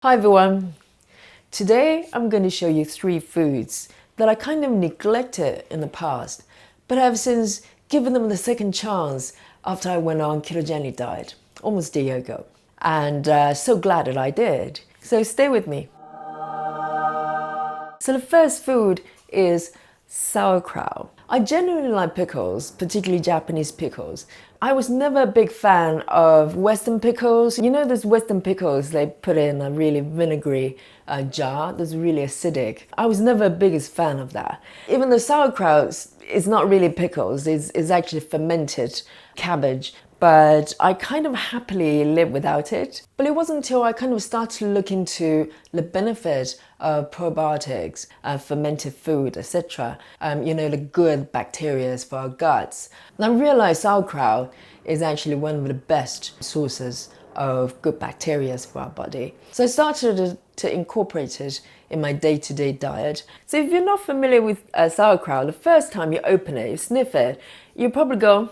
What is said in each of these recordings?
Hi everyone! Today I'm going to show you 3 foods that I kind of neglected in the past, but I have since given them the second chance after I went on ketogenic diet almost a year ago. And so glad that I did. So stay with me. So the first food is sauerkraut. I genuinely like pickles, particularly Japanese pickles. I was never a big fan of Western pickles. You know those Western pickles they put in a really vinegary jar that's really acidic. I was never a biggest fan of that. Even though sauerkraut is not really pickles, it's actually fermented cabbage. But I kind of happily live without it. But it wasn't until I kind of started to look into the benefit of probiotics, fermented food, etc. The good bacteria for our guts. And I realized sauerkraut is actually one of the best sources of good bacteria for our body. So I started to incorporate it in my day-to-day diet. So if you're not familiar with sauerkraut, the first time you open it, you sniff it, you probably go,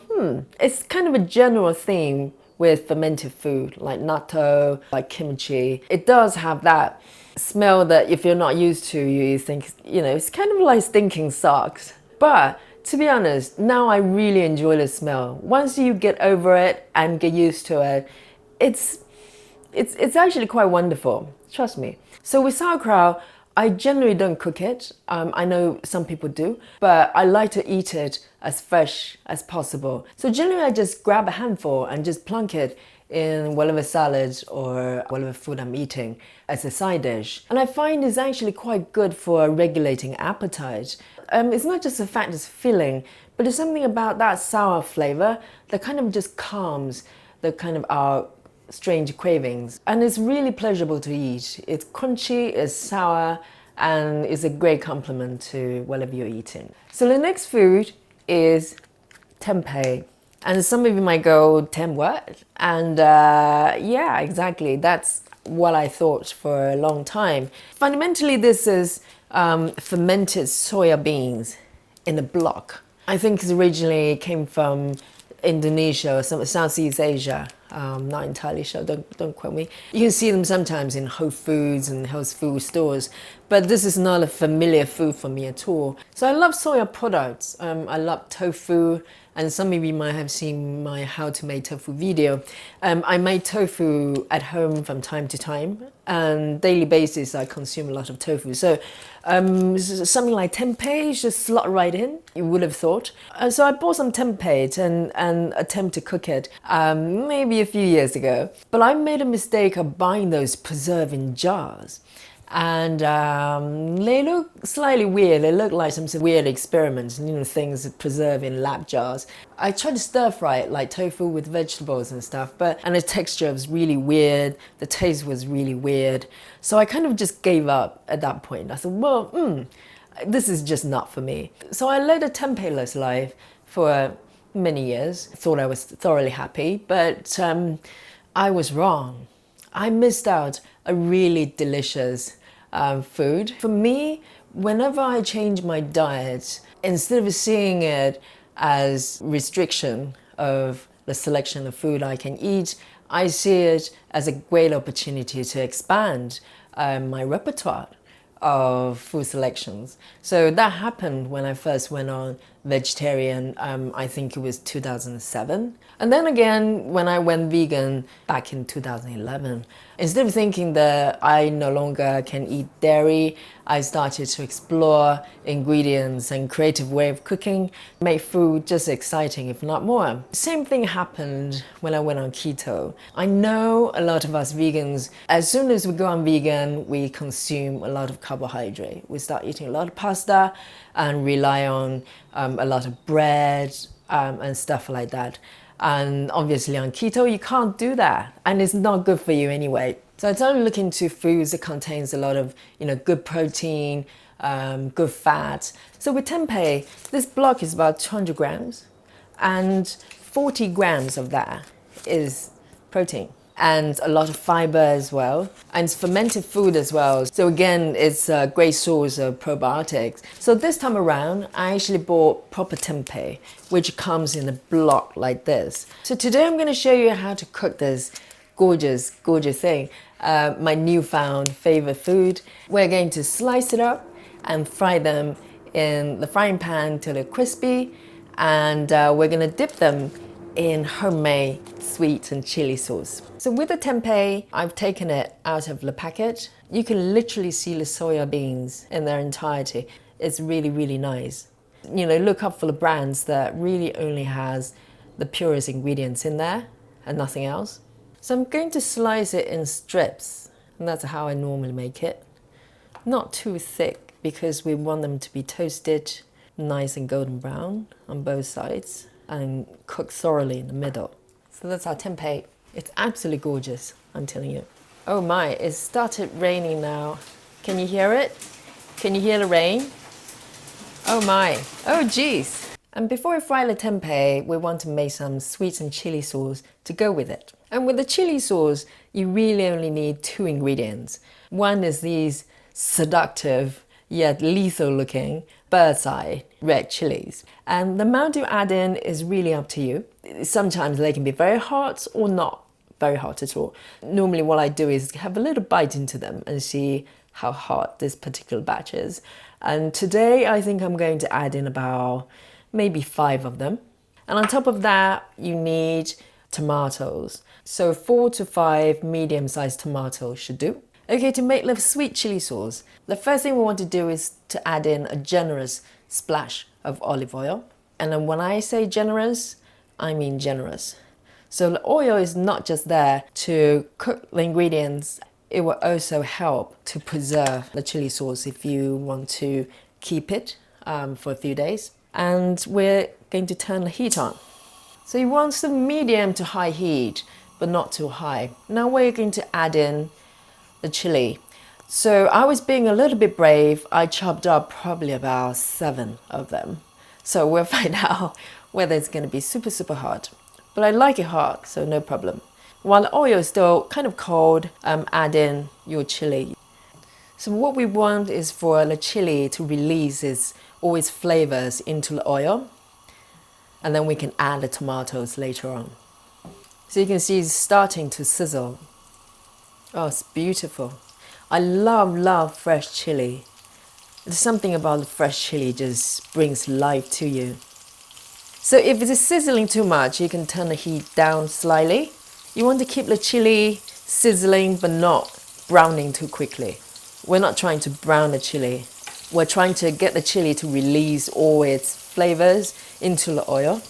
it's kind of a general theme with fermented food like natto, like kimchi. It does have that smell that if you're not used to, you think, it's kind of like stinking socks. But to be honest, now I really enjoy the smell. Once you get over it and get used to it, it's actually quite wonderful, trust me. So with sauerkraut, I generally don't cook it. I know some people do, but I like to eat it as fresh as possible. So generally I just grab a handful and just plunk it in whatever salad or whatever food I'm eating as a side dish. And I find it's actually quite good for regulating appetite. It's not just the fact it's filling, but there's something about that sour flavor that kind of just calms the kind of our strange cravings. And it's really pleasurable to eat. It's crunchy, it's sour, and it's a great complement to whatever you're eating. So the next food is tempeh. And some of you might go, "Tem what?" And yeah, exactly. That's what I thought for a long time. Fundamentally, this is fermented soya beans in a block. I think it originally came from Indonesia or some Southeast Asia. Not entirely sure, don't quote me. You can see them sometimes in Whole Foods and health food stores, but this is not a familiar food for me at all. So I love soya products. I love tofu, and some of you might have seen my how to make tofu video. I make tofu at home from time to time, and daily basis I consume a lot of tofu. So something like tempeh just slot right in, you would have thought. So I bought some tempeh and attempt to cook it maybe a few years ago. But I made a mistake of buying those preserving jars. And they look slightly weird. They look like some weird experiments, things that preserve in lab jars. I tried to stir fry it like tofu with vegetables and stuff, and the texture was really weird. The taste was really weird. So I kind of just gave up at that point. I thought, well, this is just not for me. So I led a tempeh-less life for many years. Thought I was thoroughly happy, but I was wrong. I missed out a really delicious food. For me, whenever I change my diet, instead of seeing it as restriction of the selection of food I can eat, I see it as a great opportunity to expand my repertoire of food selections. So that happened when I first went on vegetarian. I think it was 2007. And then again, when I went vegan back in 2011, instead of thinking that I no longer can eat dairy, I started to explore ingredients and creative way of cooking, make food just exciting, if not more. Same thing happened when I went on keto. I know a lot of us vegans, as soon as we go on vegan, we consume a lot of carbohydrate. We start eating a lot of pasta and rely on a lot of bread and stuff like that. And obviously on keto, you can't do that. And it's not good for you anyway. So I started looking into foods that contains a lot of, good protein, good fat. So with tempeh, this block is about 200 grams and 40 grams of that is protein. And a lot of fiber as well, and it's fermented food as well. So again, it's a great source of probiotics. So this time around, I actually bought proper tempeh, which comes in a block like this. So today I'm going to show you how to cook this gorgeous, gorgeous thing. my newfound favorite food. We're going to slice it up and fry them in the frying pan till they're crispy, and we're going to dip them in homemade sweet and chili sauce. So with the tempeh, I've taken it out of the packet. You can literally see the soya beans in their entirety. It's really, really nice. You know, look up for the brands that really only has the purest ingredients in there and nothing else. So I'm going to slice it in strips, and that's how I normally make it. Not too thick because we want them to be toasted nice and golden brown on both sides and cooked thoroughly in the middle. So that's our tempeh. It's absolutely gorgeous, I'm telling you. Oh my, it started raining now. Can you hear it? Can you hear the rain? Oh my, oh geez. And before we fry the tempeh, we want to make some sweet and chili sauce to go with it. And with the chili sauce, you really only need 2 ingredients. One is these seductive yet lethal looking bird's eye red chilies. And the amount you add in is really up to you. Sometimes they can be very hot or not very hot at all. Normally what I do is have a little bite into them and see how hot this particular batch is. And today I think I'm going to add in about maybe 5 of them. And on top of that, you need tomatoes. So 4 to 5 medium-sized tomatoes should do. Okay, to make the sweet chili sauce, the first thing we want to do is to add in a generous splash of olive oil. And then when I say generous, I mean generous. So the oil is not just there to cook the ingredients, it will also help to preserve the chili sauce if you want to keep it for a few days. And we're going to turn the heat on. So you want some medium to high heat, but not too high. Now we're going to add in the chili. So I was being a little bit brave. I chopped up probably about 7 of them. So we'll find out whether it's going to be super, super hot. But I like it hot, so no problem. While the oil is still kind of cold, add in your chili. So what we want is for the chili to release all its flavors into the oil. And then we can add the tomatoes later on. So you can see it's starting to sizzle. Oh, it's beautiful. I love fresh chili. There's something about the fresh chili just brings life to you. So if it is sizzling too much, you can turn the heat down slightly. You want to keep the chili sizzling but not browning too quickly. We're not trying to brown the chili. We're trying to get the chili to release all its flavors into the oil.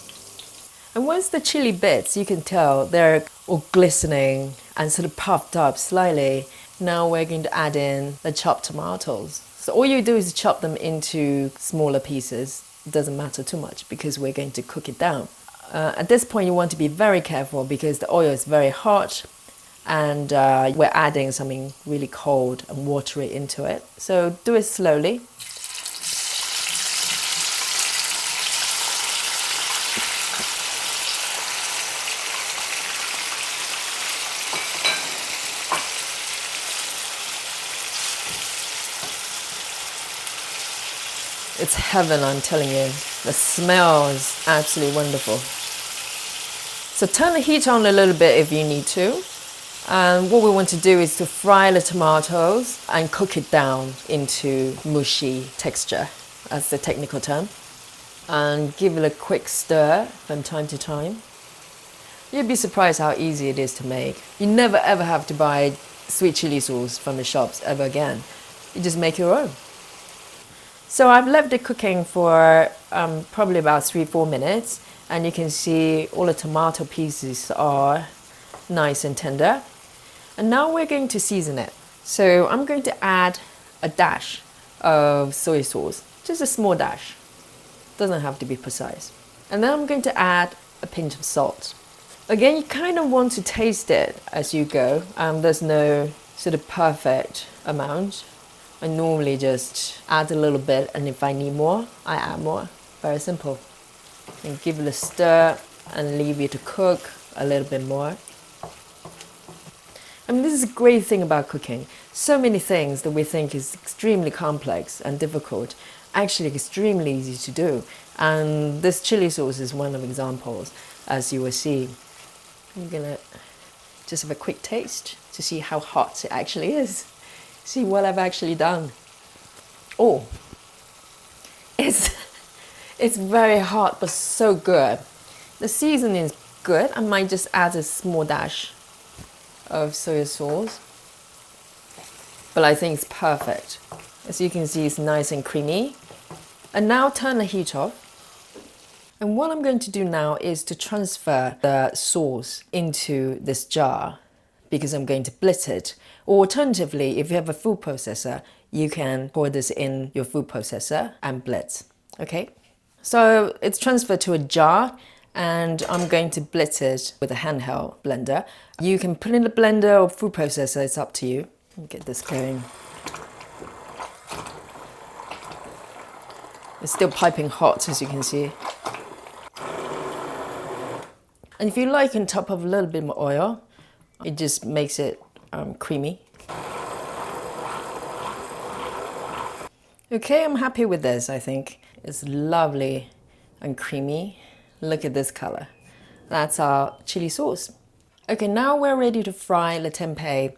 And once the chili bits, you can tell they're all glistening and sort of puffed up slightly. Now we're going to add in the chopped tomatoes. So all you do is chop them into smaller pieces. It doesn't matter too much because we're going to cook it down. At this point you want to be very careful because the oil is very hot and we're adding something really cold and watery into it. So do it slowly. It's heaven, I'm telling you. The smell is absolutely wonderful. So turn the heat on a little bit if you need to. And what we want to do is to fry the tomatoes and cook it down into mushy texture. That's the technical term. And give it a quick stir from time to time. You'd be surprised how easy it is to make. You never ever have to buy sweet chili sauce from the shops ever again. You just make your own. So I've left it cooking for probably about 3-4 minutes, and you can see all the tomato pieces are nice and tender. And now we're going to season it. So I'm going to add a dash of soy sauce, just a small dash. Doesn't have to be precise. And then I'm going to add a pinch of salt. Again, you kind of want to taste it as you go. There's no sort of perfect amount. I normally just add a little bit, and if I need more, I add more. Very simple. And give it a stir and leave it to cook a little bit more. I mean, this is a great thing about cooking. So many things that we think is extremely complex and difficult, actually extremely easy to do. And this chili sauce is one of the examples, as you will see. I'm gonna Just have a quick taste to see how hot it actually is. See what I've actually done. Oh, it's very hot, but so good. The seasoning is good. I might just add a small dash of soy sauce, but I think it's perfect. As you can see, it's nice and creamy. And now turn the heat off. And what I'm going to do now is to transfer the sauce into this jar, because I'm going to blitz it. Or alternatively, if you have a food processor, you can pour this in your food processor and blitz. Okay? So it's transferred to a jar, and I'm going to blitz it with a handheld blender. You can put in the blender or food processor, it's up to you. Get this going. It's still piping hot, as you can see. And if you like, on top of a little bit more oil, it just makes it creamy. Okay, I'm happy with this, I think. It's lovely and creamy. Look at this color. That's our chili sauce. Okay, now we're ready to fry the tempeh.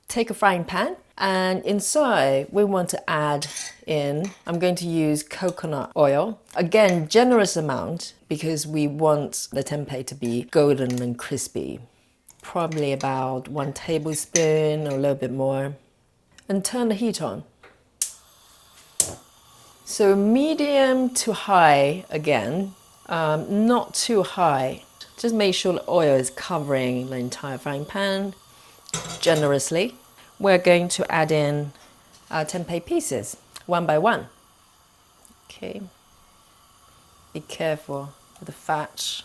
Take a frying pan, and inside we want to add in, I'm going to use coconut oil. Again, generous amount, because we want the tempeh to be golden and crispy. Probably about 1 tablespoon or a little bit more. And turn the heat on. So medium to high again, not too high. Just make sure the oil is covering the entire frying pan generously. We're going to add in our tempeh pieces, one by one. Okay. Be careful with the fat.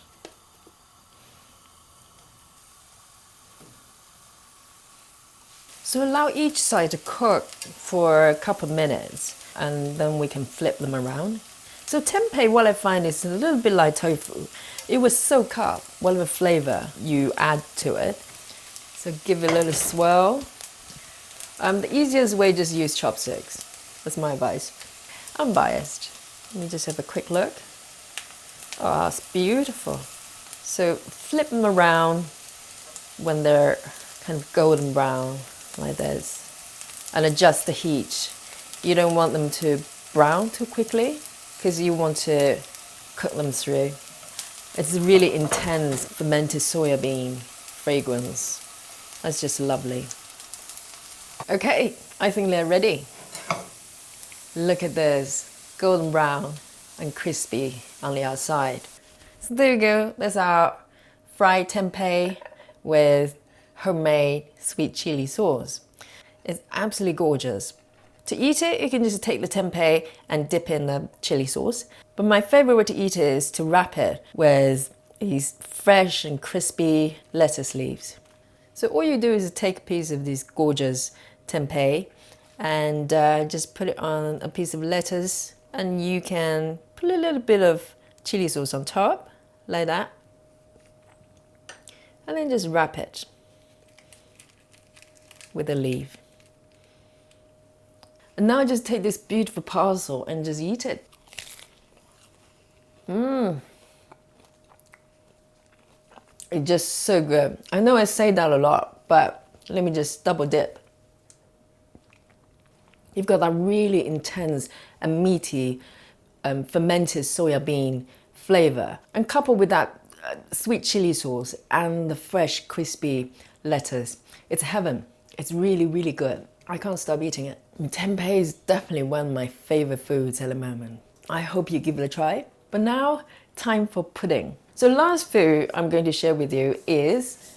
So allow each side to cook for a couple of minutes, and then we can flip them around. So tempeh, what I find, is a little bit like tofu. It will soak up whatever flavor you add to it. So give it a little swirl. The easiest way, just use chopsticks. That's my advice. I'm biased. Let me just have a quick look. Oh, it's beautiful. So flip them around when they're kind of golden brown, like this. And adjust the heat. You don't want them to brown too quickly, because you want to cook them through. It's really intense fermented soya bean fragrance. That's just lovely. Okay, I think they're ready. Look at this, golden brown and crispy on the outside. So there you go, that's our fried tempeh with homemade sweet chili sauce. It's absolutely gorgeous. To eat it, you can just take the tempeh and dip in the chili sauce. But my favorite way to eat it is to wrap it with these fresh and crispy lettuce leaves. So all you do is take a piece of this gorgeous tempeh and just put it on a piece of lettuce, and you can put a little bit of chili sauce on top, like that. And then just wrap it with a leaf. And now just take this beautiful parcel and just eat it. It's just so good. I know I say that a lot, but let me just double dip. You've got that really intense and meaty fermented soya bean flavor, and coupled with that sweet chili sauce and the fresh crispy lettuce. It's heaven. It's really, really good. I can't stop eating it. Tempeh is definitely one of my favorite foods at the moment. I hope you give it a try. But now, time for pudding. So last food I'm going to share with you is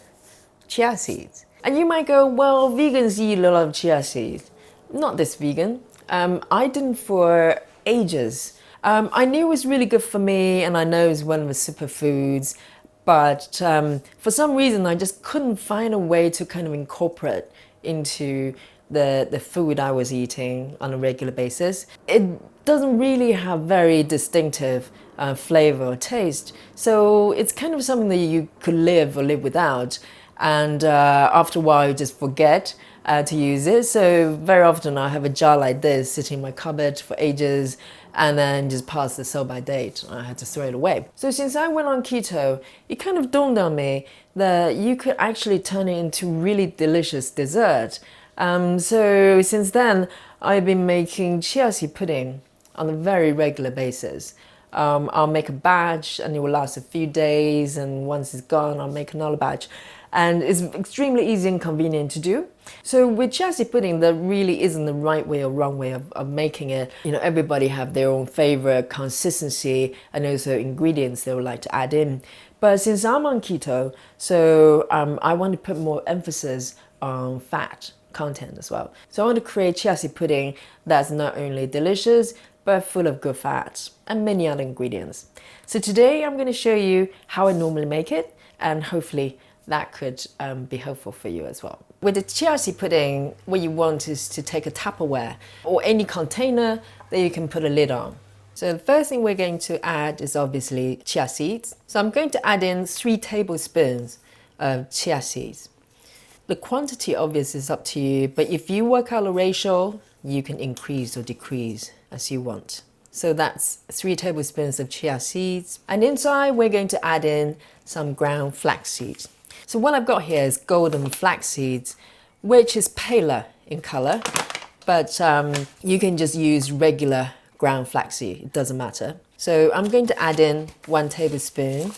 chia seeds. And you might go, well, vegans eat a lot of chia seeds. Not this vegan. I didn't for ages. I knew it was really good for me, and I know it's one of the superfoods, but for some reason I just couldn't find a way to kind of incorporate into the food I was eating on a regular basis. It doesn't really have very distinctive flavor or taste, so it's kind of something that you could live or live without, and after a while you just forget to use it. So very often I have a jar like this sitting in my cupboard for ages, and then just past the sell by date. I had to throw it away. So since I went on keto, it kind of dawned on me that you could actually turn it into really delicious dessert. So since then, I've been making chia seed pudding on a very regular basis. I'll make a batch and it will last a few days, and once it's gone, I'll make another batch. And it's extremely easy and convenient to do. So with chia seed pudding, there really isn't the right way or wrong way of making it. You know, everybody have their own favorite consistency and also ingredients they would like to add in. But since I'm on keto, so I want to put more emphasis on fat content as well. So I want to create chia seed pudding that's not only delicious, but full of good fats and many other ingredients. So today I'm going to show you how I normally make it, and hopefully that could be helpful for you as well. With the chia seed pudding, what you want is to take a Tupperware or any container that you can put a lid on. So the first thing we're going to add is obviously chia seeds. So I'm going to add in 3 tablespoons of chia seeds. The quantity obviously is up to you, but if you work out a ratio, you can increase or decrease as you want. So that's 3 tablespoons of chia seeds. And inside we're going to add in some ground flax seeds. So what I've got here is golden flax seeds, which is paler in color, but you can just use regular ground flax seed, it doesn't matter. So I'm going to add in 1 tablespoon.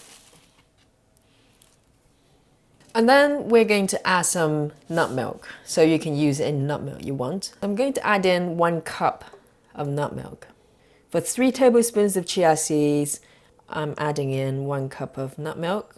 And then we're going to add some nut milk. So you can use any nut milk you want. I'm going to add in 1 cup of nut milk. For 3 tablespoons of chia seeds, I'm adding in 1 cup of nut milk.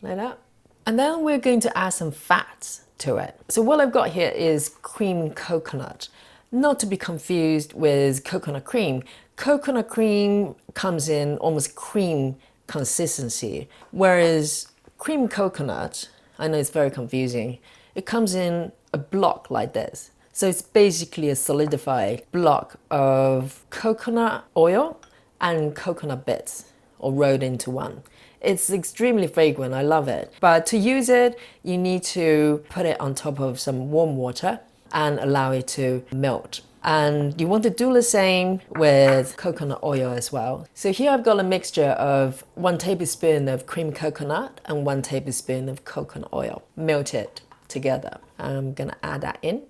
Like that. And then we're going to add some fats to it. So what I've got here is cream coconut. Not to be confused with coconut cream. Coconut cream comes in almost cream consistency, whereas cream coconut, I know it's very confusing, it comes in a block like this. So it's basically a solidified block of coconut oil and coconut bits, all rolled into one. It's extremely fragrant, I love it. But to use it, you need to put it on top of some warm water and allow it to melt. And you want to do the same with coconut oil as well. So here I've got a mixture of 1 tablespoon of cream coconut and 1 tablespoon of coconut oil, melted together. I'm gonna add that in.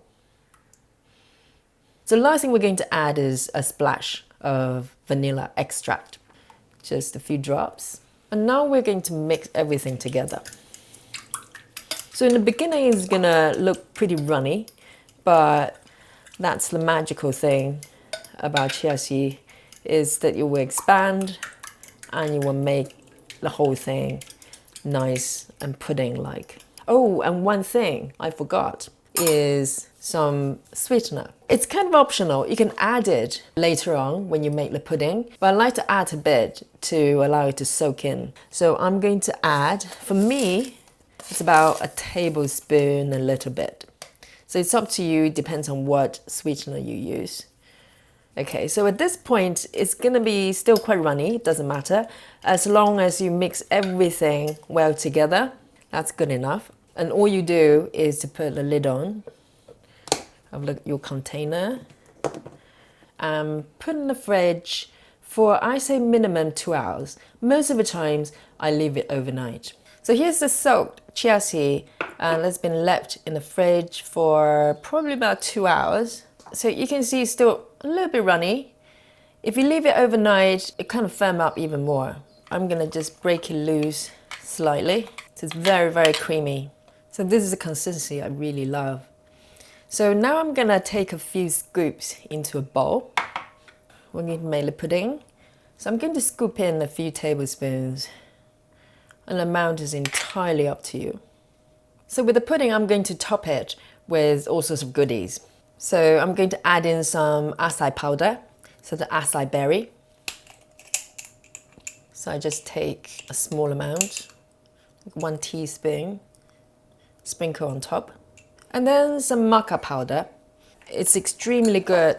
So the last thing we're going to add is a splash of vanilla extract, just a few drops. And now we're going to mix everything together. So in the beginning it's gonna look pretty runny, but that's the magical thing about chia seed, is that you will expand and you will make the whole thing nice and pudding-like. Oh, and one thing I forgot is some sweetener. It's kind of optional. You can add it later on when you make the pudding, but I like to add a bit to allow it to soak in. So I'm going to add, for me, it's about a tablespoon, a little bit. So it's up to you, depends on what sweetener you use. Okay, so at this point, it's gonna be still quite runny, it doesn't matter. As long as you mix everything well together, that's good enough. And all you do is to put the lid on of your container and put in the fridge for, I say, minimum 2 hours. Most of the times, I leave it overnight. So here's the soaked chia seed, and it's been left in the fridge for probably about 2 hours. So you can see it's still a little bit runny. If you leave it overnight, it kind of firm up even more. I'm gonna just break it loose slightly. So it's very, very creamy. So this is the consistency I really love. So now I'm gonna take a few scoops into a bowl. We're going to make the pudding. So I'm going to scoop in a few tablespoons. And the amount is entirely up to you. So with the pudding, I'm going to top it with all sorts of goodies. So I'm going to add in some acai powder, so the acai berry. So I just take a small amount, like 1 teaspoon, sprinkle on top. And then some maca powder. It's extremely good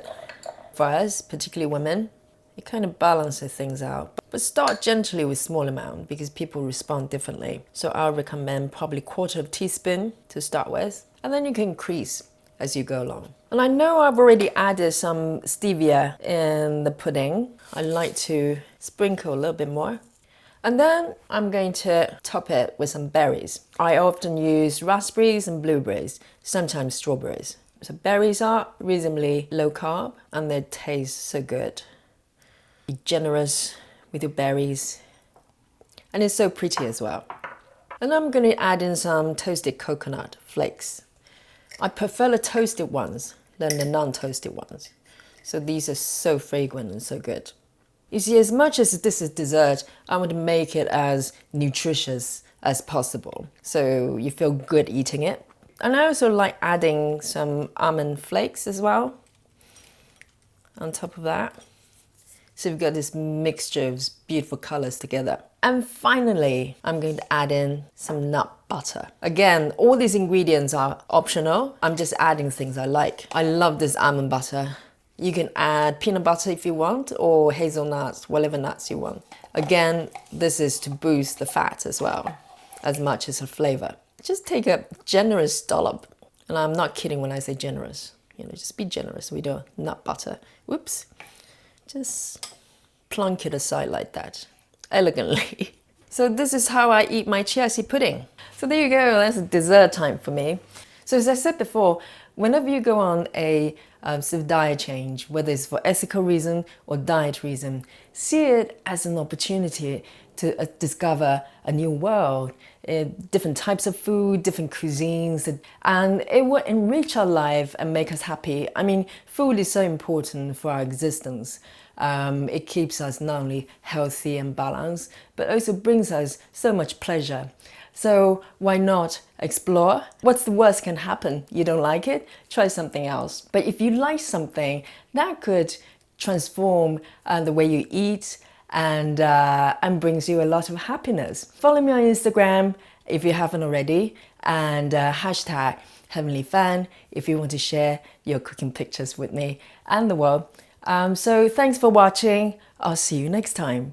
for us, particularly women. It kind of balances things out. But start gently with small amount because people respond differently. So I'll recommend probably 1/4 teaspoon to start with. And then you can increase as you go along. And I know I've already added some stevia in the pudding. I like to sprinkle a little bit more. And then I'm going to top it with some berries. I often use raspberries and blueberries, sometimes strawberries. So berries are reasonably low carb and they taste so good. Be generous with your berries. And it's so pretty as well. And I'm going to add in some toasted coconut flakes. I prefer the toasted ones than the non-toasted ones. So these are so fragrant and so good. You see, as much as this is dessert, I want to make it as nutritious as possible. So you feel good eating it. And I also like adding some almond flakes as well on top of that. So you've got this mixture of beautiful colors together. And finally, I'm going to add in some nut butter. Again, all these ingredients are optional. I'm just adding things I like. I love this almond butter. You can add peanut butter if you want, or hazelnuts, whatever nuts you want. Again, this is to boost the fat as well, as much as the flavor. Just take a generous dollop. And I'm not kidding when I say generous. You know, just be generous with your nut butter. Whoops. Just plunk it aside like that, elegantly. So this is how I eat my chia seed pudding. So there you go, that's dessert time for me. So as I said before, whenever you go on a sort of diet change, whether it's for ethical reason or diet reason, see it as an opportunity to discover a new world, different types of food, different cuisines, and it will enrich our life and make us happy. I mean, food is so important for our existence. It keeps us not only healthy and balanced, but also brings us so much pleasure. So why not explore? What's the worst can happen? You don't like it? Try something else. But if you like something, that could transform the way you eat and brings you a lot of happiness. Follow me on Instagram if you haven't already, and hashtag Heavenly Fan if you want to share your cooking pictures with me and the world. So thanks for watching. I'll see you next time.